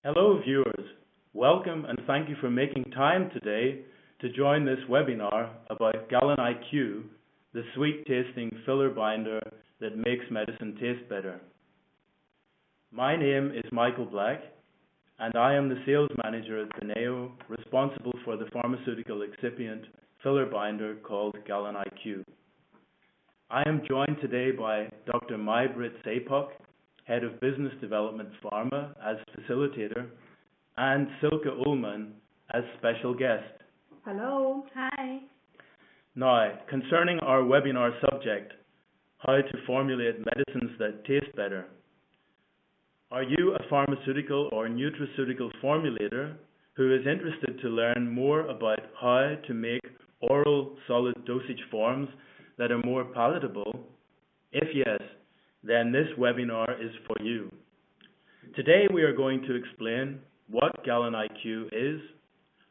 Hello viewers, welcome and thank you for making time today to join this webinar about Gallon IQ, the sweet tasting filler binder that makes medicine taste better. My name is Michael Black and I am the sales manager at Beneo, responsible for the pharmaceutical excipient filler binder called Gallon IQ. I am joined today by Dr. Mai-Britt Sapok, Head of Business Development Pharma as facilitator, and Silke Ullmann as special guest. Hello. Hi. Now, concerning our webinar subject, how to formulate medicines that taste better. Are you a pharmaceutical or nutraceutical formulator who is interested to learn more about how to make oral solid dosage forms that are more palatable? If yes, then this webinar is for you. Today we are going to explain what Gallon IQ is,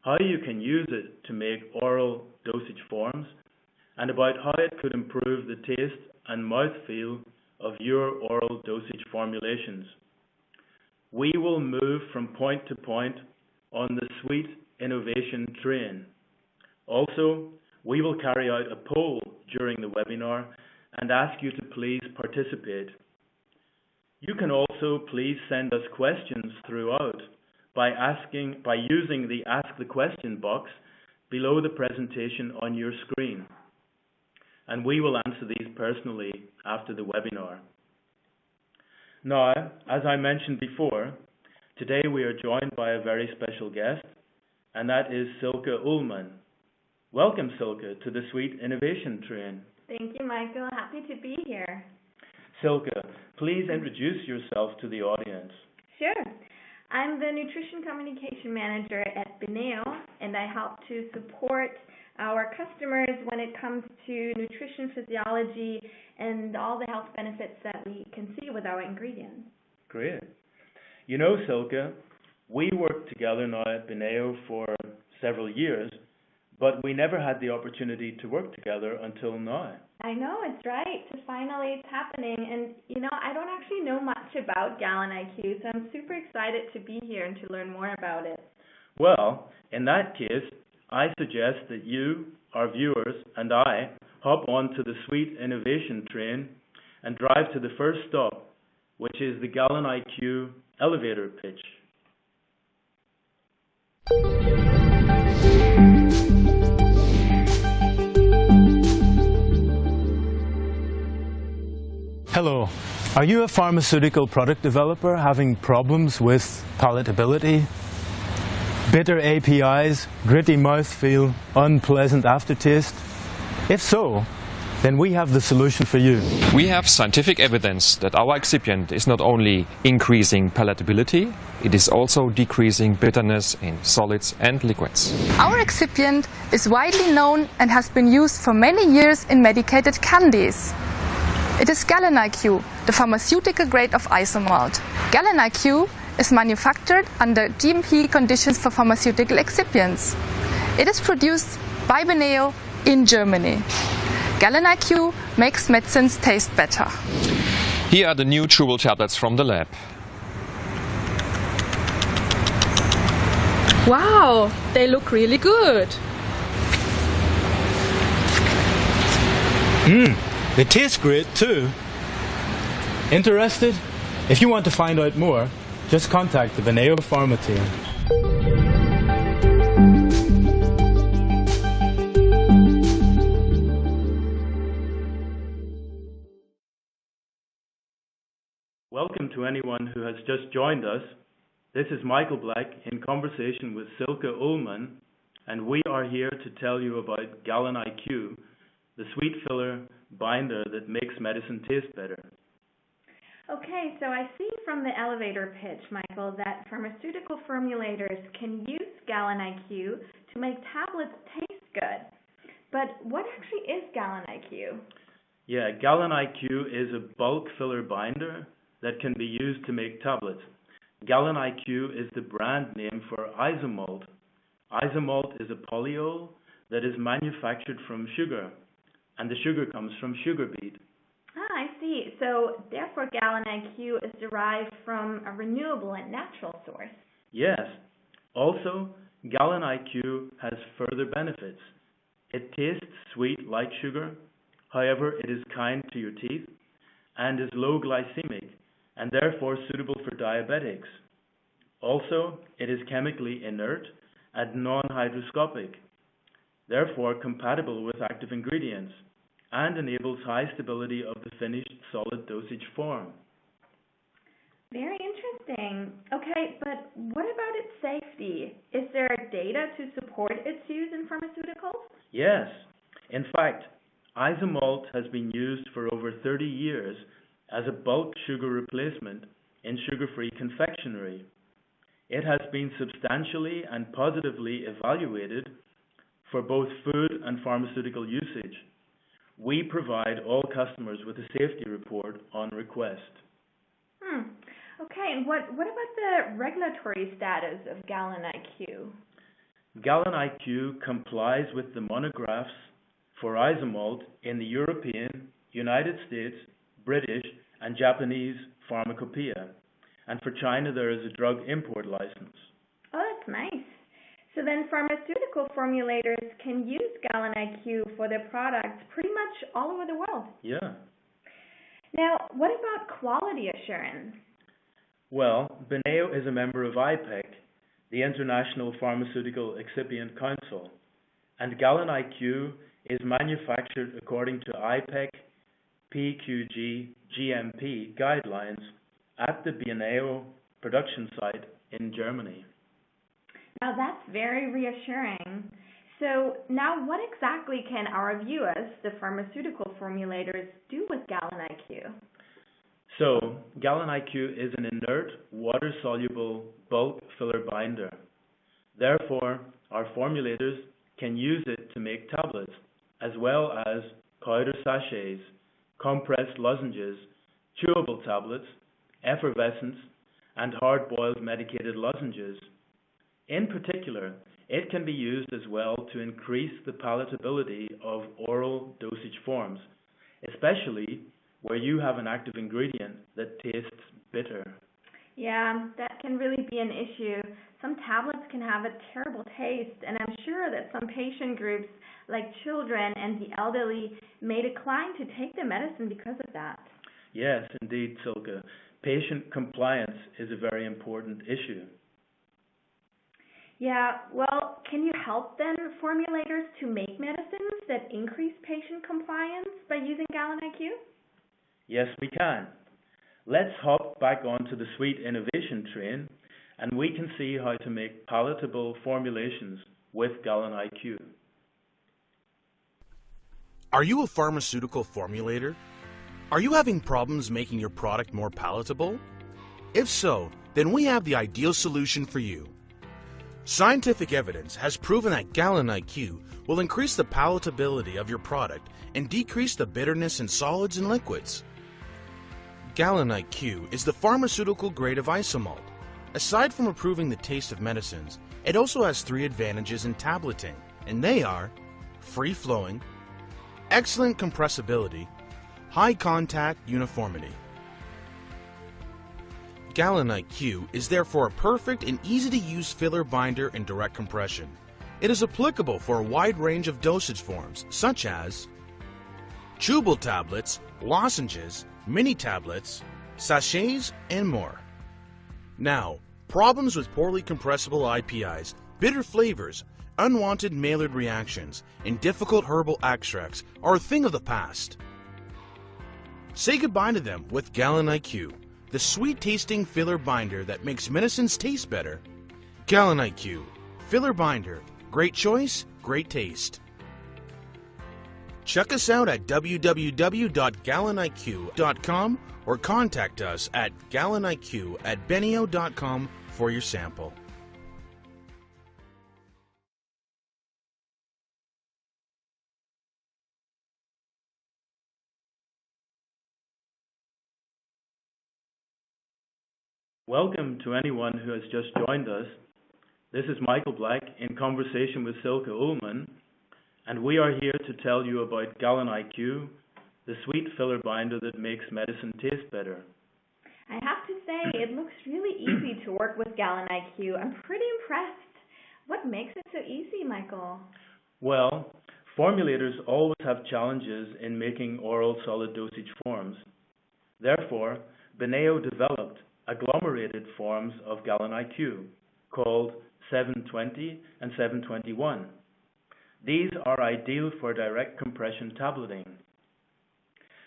how you can use it to make oral dosage forms, and about how it could improve the taste and mouthfeel of your oral dosage formulations. We will move from point to point on the sweet innovation train. Also, we will carry out a poll during the webinar and ask you to please participate. You can also please send us questions throughout by using the Ask the Question box below the presentation on your screen. And we will answer these personally after the webinar. Now, as I mentioned before, today we are joined by a very special guest, and that is Silke Ullmann. Welcome, Silke, to the Sweet Innovation Train. Thank you, Michael. Happy to be here. Silke, please introduce yourself to the audience. Sure. I'm the Nutrition Communication Manager at Beneo, and I help to support our customers when it comes to nutrition physiology and all the health benefits that we can see with our ingredients. Great. You know, Silke, we worked together now at Beneo for several years, but we never had the opportunity to work together until now. I know, it's right. Finally, it's happening. And, I don't actually know much about Gallon IQ, so I'm super excited to be here and to learn more about it. Well, in that case, I suggest that you, our viewers, and I hop onto the Sweet Innovation Train and drive to the first stop, which is the Gallon IQ elevator pitch. Hello. Are you a pharmaceutical product developer having problems with palatability? Bitter APIs, gritty mouthfeel, unpleasant aftertaste? If so, then we have the solution for you. We have scientific evidence that our excipient is not only increasing palatability, it is also decreasing bitterness in solids and liquids. Our excipient is widely known and has been used for many years in medicated candies. It is Gallon IQ, the pharmaceutical grade of isomalt. Gallon IQ is manufactured under GMP conditions for pharmaceutical excipients. It is produced by Beneo in Germany. Gallon IQ makes medicines taste better. Here are the new chewable tablets from the lab. Wow, they look really good. They taste great too. Interested? If you want to find out more, just contact the Beneo Pharma team. Welcome to anyone who has just joined us. This is Michael Black in conversation with Silke Ullmann, and we are here to tell you about Gallon IQ, the sweet filler binder that makes medicine taste better. Okay, so I see from the elevator pitch, Michael, that pharmaceutical formulators can use Gallon IQ to make tablets taste good. But what actually is Gallon IQ? Yeah, Gallon IQ is a bulk filler binder that can be used to make tablets. Gallon IQ is the brand name for isomalt. Isomalt is a polyol that is manufactured from sugar, and the sugar comes from sugar beet. I see. So therefore Gallon IQ is derived from a renewable and natural source. Yes. Also, Gallon IQ has further benefits. It tastes sweet like sugar, however, it is kind to your teeth and is low glycemic and therefore suitable for diabetics. Also, it is chemically inert and non-hygroscopic, therefore compatible with active ingredients, and enables high stability of the finished solid dosage form. Very interesting. Okay, but what about its safety? Is there data to support its use in pharmaceuticals? Yes. In fact, isomalt has been used for over 30 years as a bulk sugar replacement in sugar-free confectionery. It has been substantially and positively evaluated for both food and pharmaceutical usage. We provide all customers with a safety report on request. Okay, and what about the regulatory status of Gallon IQ? Gallon IQ complies with the monographs for isomalt in the European, United States, British, and Japanese pharmacopoeia. And for China, there is a drug import license. Oh, that's nice. So then pharmaceutical formulators can use Gallon IQ for their products pretty much all over the world. Yeah. Now, what about quality assurance? Well, Beneo is a member of IPEC, the International Pharmaceutical Excipient Council, and Gallon IQ is manufactured according to IPEC PQG GMP guidelines at the Beneo production site in Germany. Now that's very reassuring. So now what exactly can our viewers, the pharmaceutical formulators, do with Gallon IQ? So, Gallon IQ is an inert, water-soluble bulk filler binder. Therefore, our formulators can use it to make tablets, as well as powder sachets, compressed lozenges, chewable tablets, effervescents, and hard-boiled medicated lozenges. In particular, it can be used as well to increase the palatability of oral dosage forms, especially where you have an active ingredient that tastes bitter. Yeah, that can really be an issue. Some tablets can have a terrible taste, and I'm sure that some patient groups, like children and the elderly, may decline to take the medicine because of that. Yes, indeed, Silke. Patient compliance is a very important issue. Yeah, well, can you help then formulators to make medicines that increase patient compliance by using Gallon IQ? Yes, we can. Let's hop back onto the sweet innovation train, and we can see how to make palatable formulations with Gallon IQ. Are you a pharmaceutical formulator? Are you having problems making your product more palatable? If so, then we have the ideal solution for you. Scientific evidence has proven that Gallon IQ will increase the palatability of your product and decrease the bitterness in solids and liquids. Gallon IQ is the pharmaceutical grade of isomalt. Aside from improving the taste of medicines, it also has 3 advantages in tableting, and they are free-flowing, excellent compressibility, high contact uniformity. Gallon IQ is therefore a perfect and easy-to-use filler binder in direct compression. It is applicable for a wide range of dosage forms, such as chewable tablets, lozenges, mini tablets, sachets, and more. Now, problems with poorly compressible IPIs, bitter flavors, unwanted Maillard reactions, and difficult herbal extracts are a thing of the past. Say goodbye to them with Gallon IQ, the sweet-tasting filler binder that makes medicines taste better. Gallon IQ, filler binder, great choice, great taste. Check us out at www.galloniq.com or contact us at galloniq@beneo.com for your sample. Welcome to anyone who has just joined us. This is Michael Black in conversation with Silke Ullmann, and we are here to tell you about Gallon IQ, the sweet filler binder that makes medicine taste better. I have to say, it looks really easy to work with Gallon IQ. I'm pretty impressed. What makes it so easy, Michael? Well, formulators always have challenges in making oral solid dosage forms. Therefore, Beneo developed agglomerated forms of Gallon IQ called 720 and 721. These are ideal for direct compression tableting.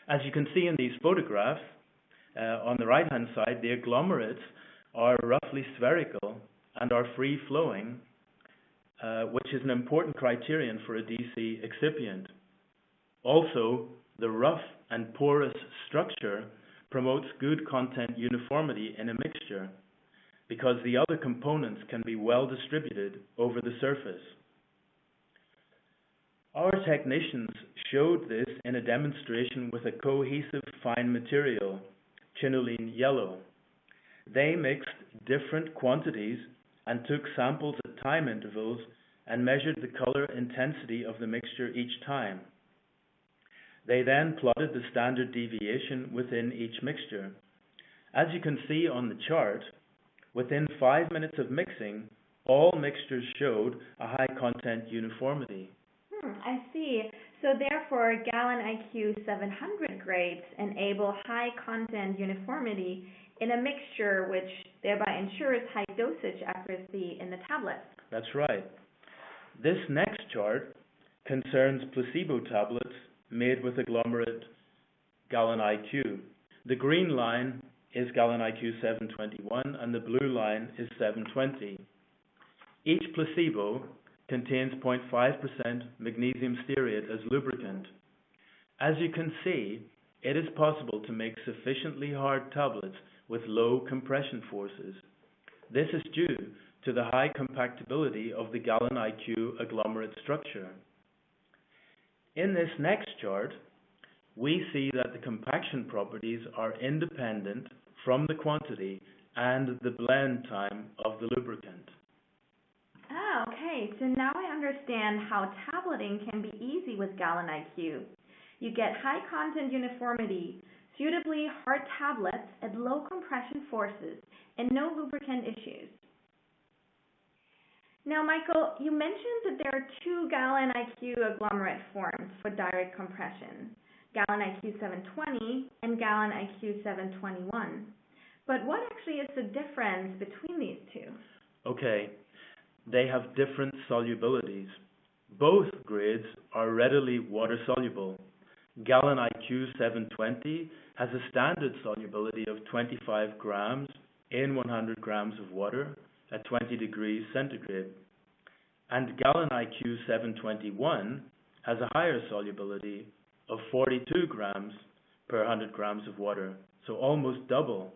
As you can see in these photographs, on the right-hand side, the agglomerates are roughly spherical and are free-flowing, which is an important criterion for a DC excipient. Also, the rough and porous structure promotes good content uniformity in a mixture because the other components can be well distributed over the surface. Our technicians showed this in a demonstration with a cohesive fine material, chinolene yellow. They mixed different quantities and took samples at time intervals and measured the color intensity of the mixture each time. They then plotted the standard deviation within each mixture. As you can see on the chart, within 5 minutes of mixing, all mixtures showed a high content uniformity. I see. So therefore, Gallon IQ 700 grades enable high content uniformity in a mixture, which thereby ensures high dosage accuracy in the tablets. That's right. This next chart concerns placebo tablets made with agglomerate Gallon IQ. The green line is Gallon IQ 721 and the blue line is 720. Each placebo contains 0.5% magnesium stearate as lubricant. As you can see, it is possible to make sufficiently hard tablets with low compression forces. This is due to the high compactability of the Gallon IQ agglomerate structure. In this next chart, we see that the compaction properties are independent from the quantity and the blend time of the lubricant. Ah, okay. So now I understand how tableting can be easy with Gallon IQ. You get high content uniformity, suitably hard tablets at low compression forces, and no lubricant issues. Now, Michael, you mentioned that there are two Gallon IQ agglomerate forms for direct compression, Gallon IQ 720 and Gallon IQ 721. But what actually is the difference between these two? Okay, they have different solubilities. Both grades are readily water-soluble. Gallon IQ 720 has a standard solubility of 25 grams in 100 grams of water at 20 degrees centigrade. And Gallon IQ 721 has a higher solubility of 42 grams per 100 grams of water, so almost double.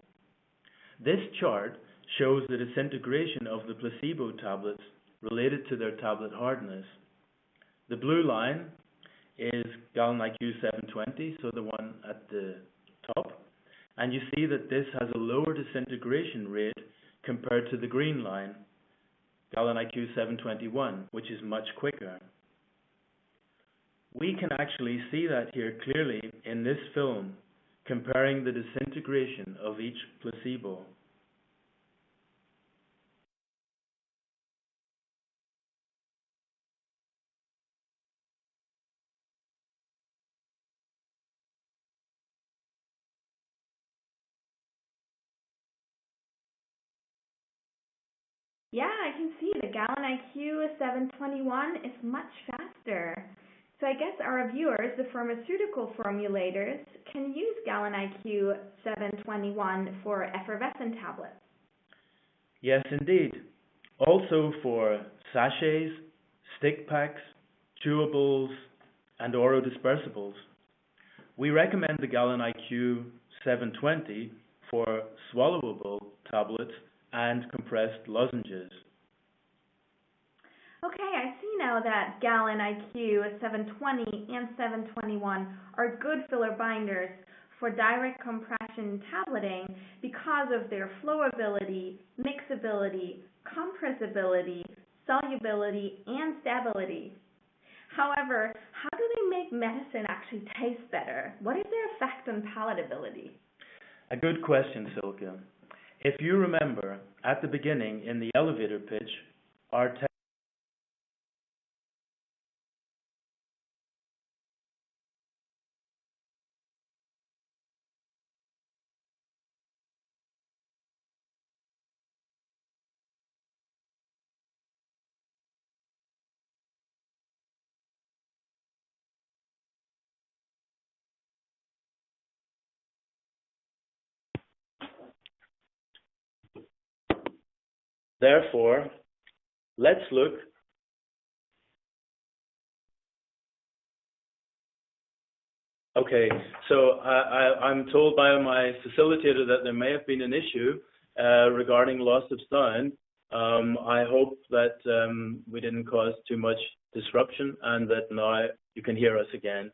This chart shows the disintegration of the placebo tablets related to their tablet hardness. The blue line is Gallon IQ 720, so the one at the top, and you see that this has a lower disintegration rate compared to the green line, Gallon IQ 721, which is much quicker. We can actually see that here clearly in this film, comparing the disintegration of each placebo. Yeah, I can see the Gallon IQ 721 is much faster. So I guess our viewers, the pharmaceutical formulators, can use Gallon IQ 721 for effervescent tablets. Yes, indeed. Also for sachets, stick packs, chewables, and orodispersibles. We recommend the Gallon IQ 720 for swallowable tablets and compressed lozenges. Okay, I see now that Gallon IQ 720 and 721 are good filler binders for direct compression tableting because of their flowability, mixability, compressibility, solubility, and stability. However, how do they make medicine actually taste better? What is their effect on palatability? A good question, Silke. If you remember, at the beginning in the elevator pitch, our Therefore, let's look. Okay, so I'm told by my facilitator that there may have been an issue regarding loss of sound. I hope that we didn't cause too much disruption and that now you can hear us again.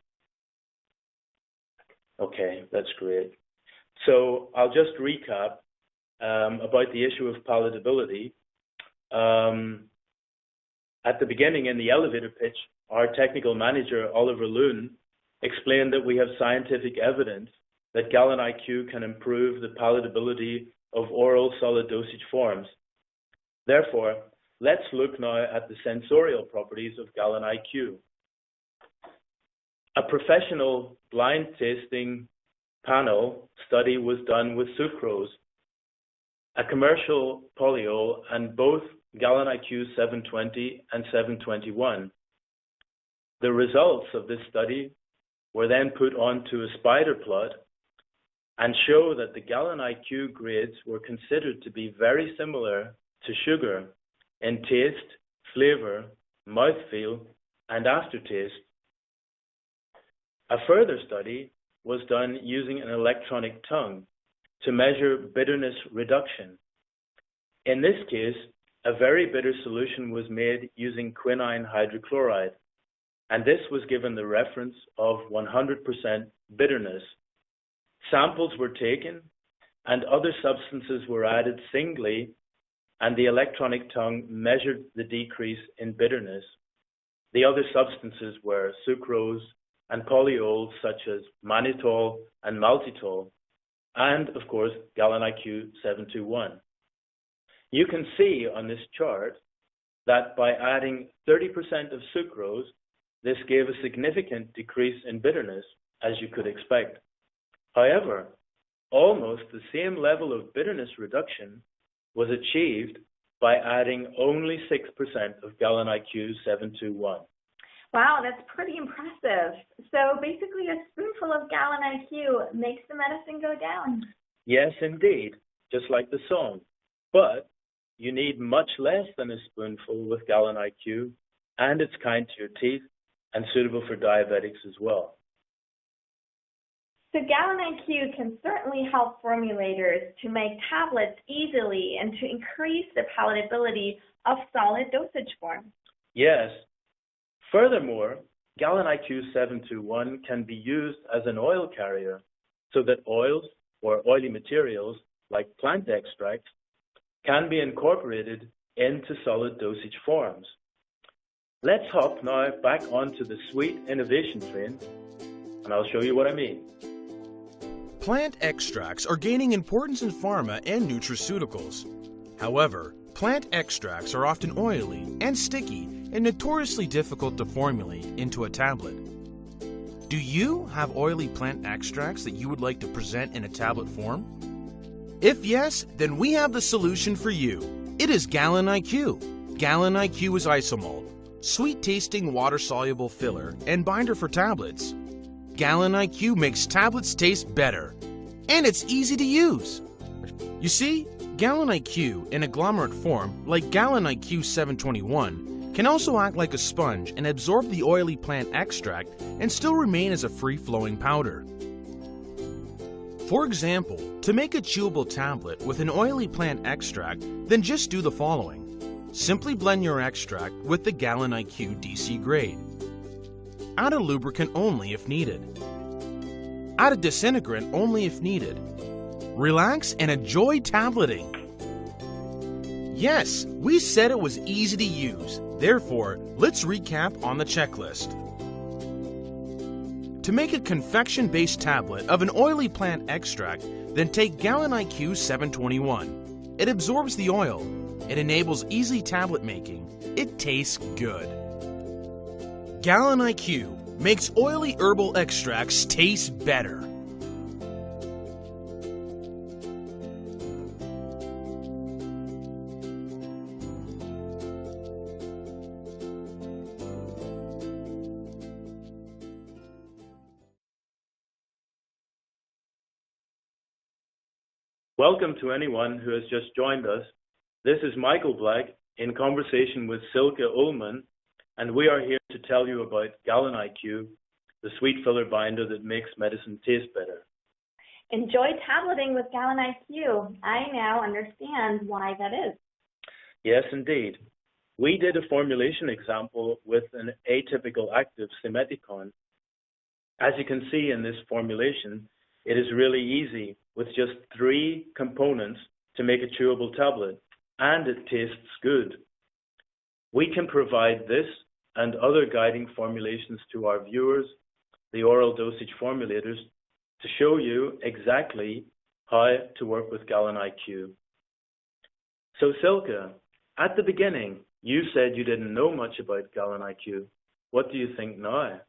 Okay, that's great. So I'll just recap about the issue of palatability. At the beginning in the elevator pitch, our technical manager, Oliver Loon, explained that we have scientific evidence that Gallon IQ can improve the palatability of oral solid dosage forms. Therefore, let's look now at the sensorial properties of Gallon IQ. A professional blind tasting panel study was done with sucrose, a commercial polyol, and both Gallon IQ 720 and 721. The results of this study were then put onto a spider plot and show that the Gallon IQ grades were considered to be very similar to sugar in taste, flavor, mouthfeel, and aftertaste. A further study was done using an electronic tongue to measure bitterness reduction. In this case, a very bitter solution was made using quinine hydrochloride, and this was given the reference of 100% bitterness. Samples were taken and other substances were added singly, and the electronic tongue measured the decrease in bitterness. The other substances were sucrose and polyols such as mannitol and maltitol, and of course Gallon IQ 721. You can see on this chart that by adding 30% of sucrose, this gave a significant decrease in bitterness, as you could expect. However, almost the same level of bitterness reduction was achieved by adding only 6% of Gallon IQ 721. Wow, that's pretty impressive. So basically a spoonful of Gallon IQ makes the medicine go down. Yes, indeed, just like the song. But you need much less than a spoonful with Gallon IQ, and it's kind to your teeth and suitable for diabetics as well. So Gallon IQ can certainly help formulators to make tablets easily and to increase the palatability of solid dosage forms. Yes. Furthermore, Gallon IQ 721 can be used as an oil carrier so that oils or oily materials like plant extracts can be incorporated into solid dosage forms. Let's hop now back onto the sweet innovation train, and I'll show you what I mean. Plant extracts are gaining importance in pharma and nutraceuticals. However, plant extracts are often oily and sticky and notoriously difficult to formulate into a tablet. Do you have oily plant extracts that you would like to present in a tablet form? If yes, then we have the solution for you. It is Gallon IQ. Gallon IQ is isomalt, sweet-tasting water-soluble filler and binder for tablets. Gallon IQ makes tablets taste better, and it's easy to use. You see, Gallon IQ in agglomerate form, like Gallon IQ 721, can also act like a sponge and absorb the oily plant extract and still remain as a free-flowing powder. For example, to make a chewable tablet with an oily plant extract, then just do the following. Simply blend your extract with the Gallon IQ DC grade. Add a lubricant only if needed. Add a disintegrant only if needed. Relax and enjoy tableting. Yes, we said it was easy to use. Therefore, let's recap on the checklist. To make a confection-based tablet of an oily plant extract, Then take Gallon IQ 721. It absorbs the oil. It enables easy tablet making. It tastes good. Gallon IQ makes oily herbal extracts taste better. Welcome to anyone who has just joined us. This is Michael Black in conversation with Silke Ullman, and we are here to tell you about Gallon IQ, the sweet filler binder that makes medicine taste better. Enjoy tableting with Gallon IQ. I now understand why that is. Yes, indeed. We did a formulation example with an atypical active simeticone. As you can see in this formulation, it is really easy with just 3 components to make a chewable tablet, and it tastes good. We can provide this and other guiding formulations to our viewers, the oral dosage formulators, to show you exactly how to work with Gallon IQ. So Silke, at the beginning, you said you didn't know much about Gallon IQ. What do you think now?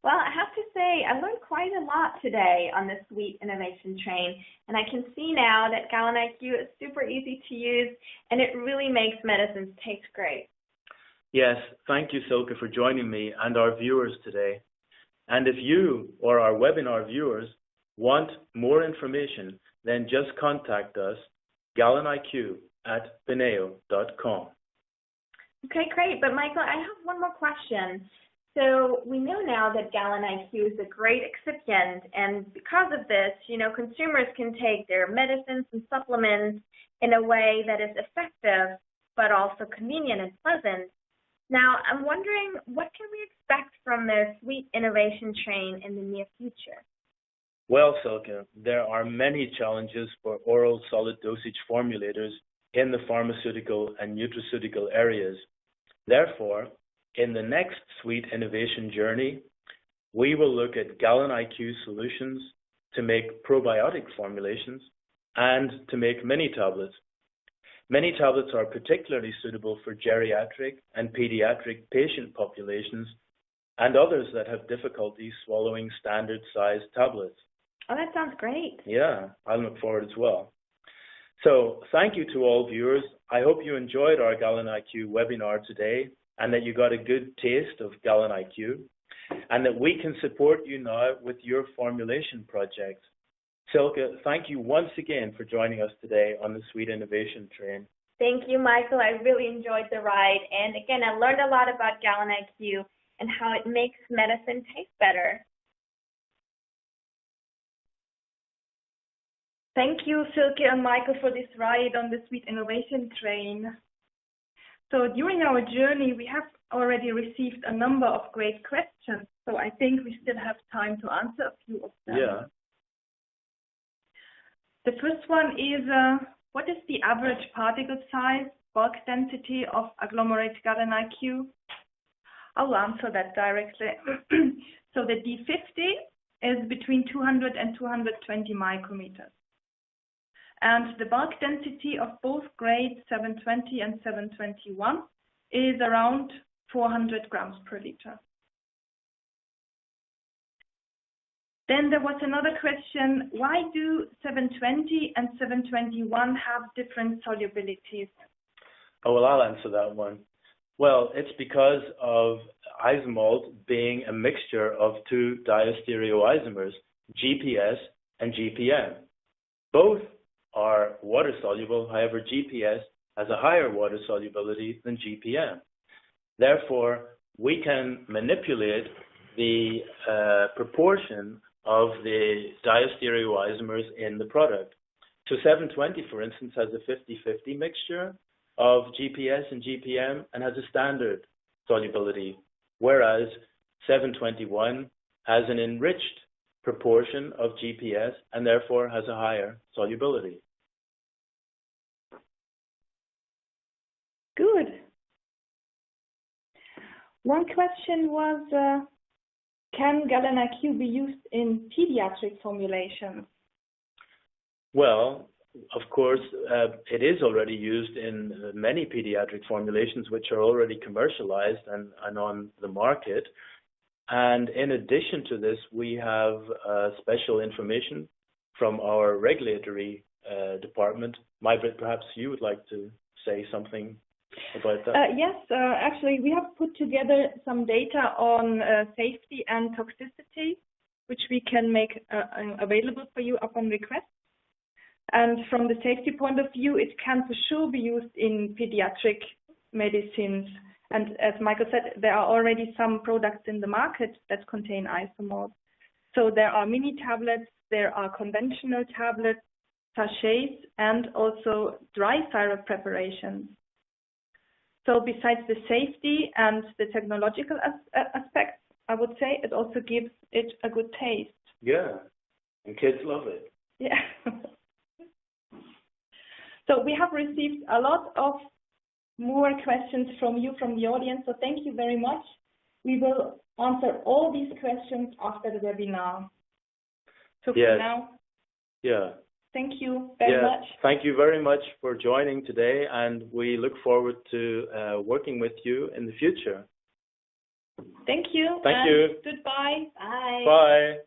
Well, I have to say, I learned quite a lot today on the Sweet Innovation Train, and I can see now that Gallon IQ is super easy to use, and it really makes medicines taste great. Yes, thank you, Silke, for joining me and our viewers today. And if you or our webinar viewers want more information, then just contact us, galloniq@beneo.com. Okay, great. But Michael, I have one more question. So we know now that Gallon IQ is a great excipient, and because of this, consumers can take their medicines and supplements in a way that is effective, but also convenient and pleasant. Now, I'm wondering, what can we expect from the Sweet Innovation Train in the near future? Well, Silke, there are many challenges for oral solid dosage formulators in the pharmaceutical and nutraceutical areas. Therefore, in the next Sweet Innovation journey, we will look at Gallon IQ solutions to make probiotic formulations and to make mini tablets. Mini tablets are particularly suitable for geriatric and pediatric patient populations and others that have difficulty swallowing standard-sized tablets. Oh, that sounds great. Yeah, I look forward as well. So thank you to all viewers. I hope you enjoyed our Gallon IQ webinar today, and that you got a good taste of Gallon IQ, and that we can support you now with your formulation projects. Silke, thank you once again for joining us today on the Sweet Innovation Train. Thank you, Michael. I really enjoyed the ride. And again, I learned a lot about Gallon IQ and how it makes medicine taste better. Thank you, Silke and Michael, for this ride on the Sweet Innovation Train. So during our journey, we have already received a number of great questions. So I think we still have time to answer a few of them. Yeah. The first one is, what is the average particle size, bulk density of agglomerate Gallon IQ? I'll answer that directly. So the D50 is between 200 and 220 micrometers. And the bulk density of both grades 720 and 721 is around 400 grams per liter. Then there was another question, why do 720 and 721 have different solubilities? Oh, well, I'll answer that one. Well, it's because of isomalt being a mixture of 2 diastereoisomers, GPS and GPM. Both are water soluble, however, GPS has a higher water solubility than GPM. Therefore, we can manipulate the proportion of the diastereoisomers in the product. So 720, for instance, has a 50-50 mixture of GPS and GPM and has a standard solubility, whereas 721 has an enriched proportion of GPS and therefore has a higher solubility. Good. One question was, can Gallon IQ be used in pediatric formulations? Well, of course, it is already used in many pediatric formulations which are already commercialized and on the market. And in addition to this, we have special information from our regulatory department. Maybrit, perhaps you would like to say something about that? Yes, actually, we have put together some data on safety and toxicity, which we can make available for you upon request. And from the safety point of view, it can for sure be used in pediatric medicines. And as Michael said, there are already some products in the market that contain isomalt. So there are mini tablets, there are conventional tablets, sachets, and also dry syrup preparations. So besides the safety and the technological aspects, I would say it also gives it a good taste. Yeah, and kids love it. Yeah. So we have received a lot of more questions from you, from the audience, so thank you very much. We will answer all these questions after the webinar. So for now, thank you very much. Thank you very much for joining today, and we look forward to working with you in the future. Thank you. Thank you. Goodbye. Bye. Bye.